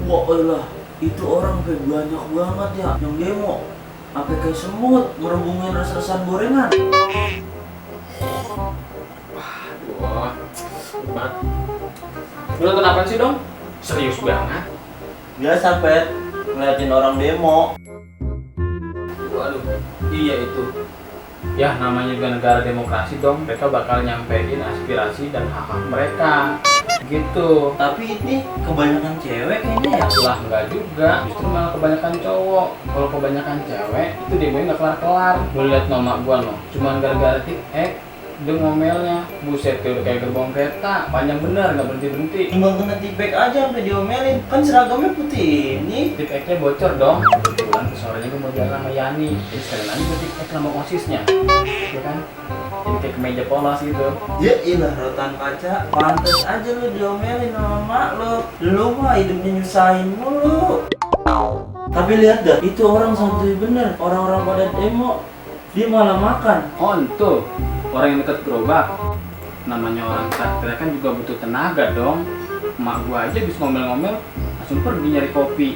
Wah elah, itu orang kayak banyak banget ya yang demo. Apa kayak semut ngerembungin rasa-rasaan gorengan. Wah, hebat. Lu nonton apaan sih dong? Serius banget. Biasa Pet, ngeliatin orang demo. Waduh, iya itu. Ya namanya juga negara demokrasi dong. Mereka bakal nyampein aspirasi dan hak-hak mereka. Gitu. Tapi ini kebanyakan cewek kayaknya ya. Lah enggak juga, justru malah kebanyakan cowok. Kalau kebanyakan cewek, itu demonya nggak kelar-kelar. Gue liat nama gua no, cuman gara-gara TikTok dia ngomelnya, buset udah kayak gerbong kereta, panjang bener nggak berhenti-berhenti. Timbang kena tipek aja sampai diomelin. Kan seragamnya putih ini. TikToknya bocor dong. Kebetulan sorenya gue mau jalan sama Yani, jadi sekalian aja gue TikTok sama OSISnya, ya kan? Jadi kayak kemeja polos gitu. Ya ilah rotan kaca. Pantes aja lu diomelin sama mak lu. Lu mah hidupnya nyusahin mulu. Tapi lihat dah, itu orang santuy bener. Orang-orang pada demo, dia malah makan. Oh itu, orang yang deket gerobak. Namanya orang satria kan juga butuh tenaga dong. Emak gua aja bisa ngomel-ngomel, langsung pergi nyari kopi.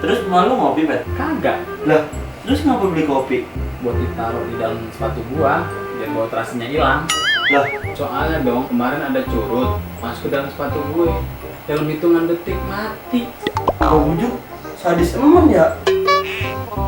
Terus malu ngopi Pet? Kagak, Lah, terus ngapa beli kopi? buat ditaruh di dalam sepatu gua, biar bau terasinya hilang. Lah, Soalnya dong, kemarin ada curut masuk ke dalam sepatu gue. Dalam hitungan detik mati. kau bujuk sadis emen ya?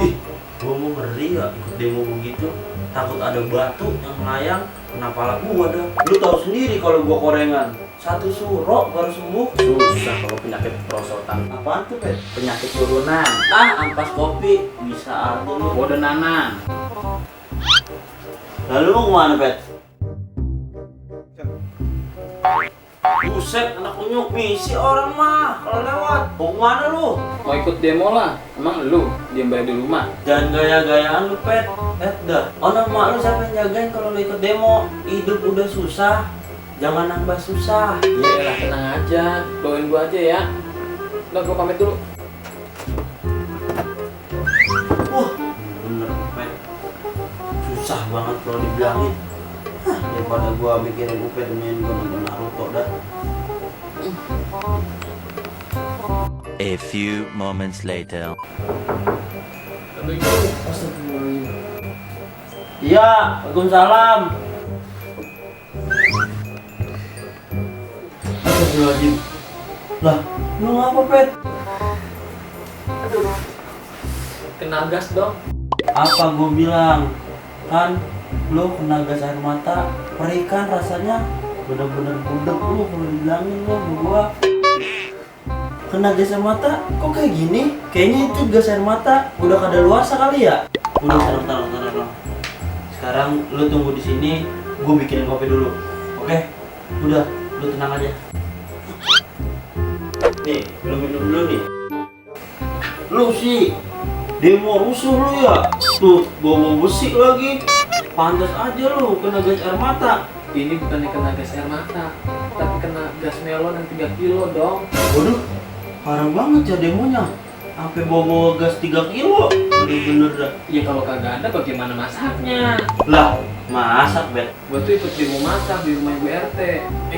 Ih, gua mau ngeri ya ikut demo begitu. Takut ada batu yang melayang kena pala gua dah. Lu tahu sendiri kalau gua korengan. Satu surok baru sembuh. Susah kalau penyakit perosotan. Apaan tuh Pet? Penyakit turunan. Ah, ampas kopi. Bisa aja lu. Bodoh nanan. Lalu mau kemana Pet? Buset, anak unyuk misi orang mah kalau lewat. Mau kemana lu? Mau ikut demo lah. Emang lu diam di rumah? Jangan gaya-gayaan lu Pet. Dah. Orang mak lu siapa yang jagain kalau lu ikut demo? Hidup udah susah. Jangan nambah susah. Ya lah, tenang aja. Doain gua aja ya. Udah gua pamit dulu. Wah, bener Pet. Susah banget kalau dibilangin. Hah, daripada gua mikirin Upet main gua nonton Naruto dah. A few moments later. Iya, Waalaikumsalam. Astagfirullahaladzim. Lah, lu ngapa Pet? Aduh. Kena gas dong. Apa gua bilang? Kan lu kena gas air mata, perikan rasanya bener-bener budek lu kalau dibilangin lu sama gua. Kena gas air mata, kok kayak gini? Kayaknya itu gas air mata udah kadaluarsa kali ya? Udah taruh. Sekarang lu tunggu di sini, gua bikinin kopi dulu. Oke? Udah, lu tenang aja. Nih, lu minum dulu nih. Lu sih demo rusuh lu ya? Tuh, bawa besi lagi. Pantas aja lu kena gas air mata. Ini bukannya kena gas air mata, tapi kena gas melon yang 3 kilo dong. Waduh, parah banget ya demonya. Sampai bawa gas 3 kilo. Bener-bener dah. Ya kalau kagak ada bagaimana masaknya? Lah, masak Bet. Gue tuh ikut demo masak di rumah ibu RT.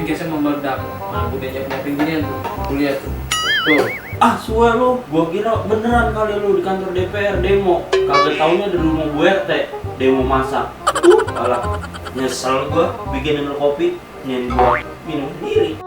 Gasnya meledak. Nah, gue udah nyiapin ginian tuh. Gue lihat tuh. Tuh. Ah, suwe lu. Gua kira beneran kali lu di kantor DPR demo. Kagak taunya di rumah Bu RT demo masak. Alah, nyesel gua bikinin lu kopi, nyen gua minum sendiri.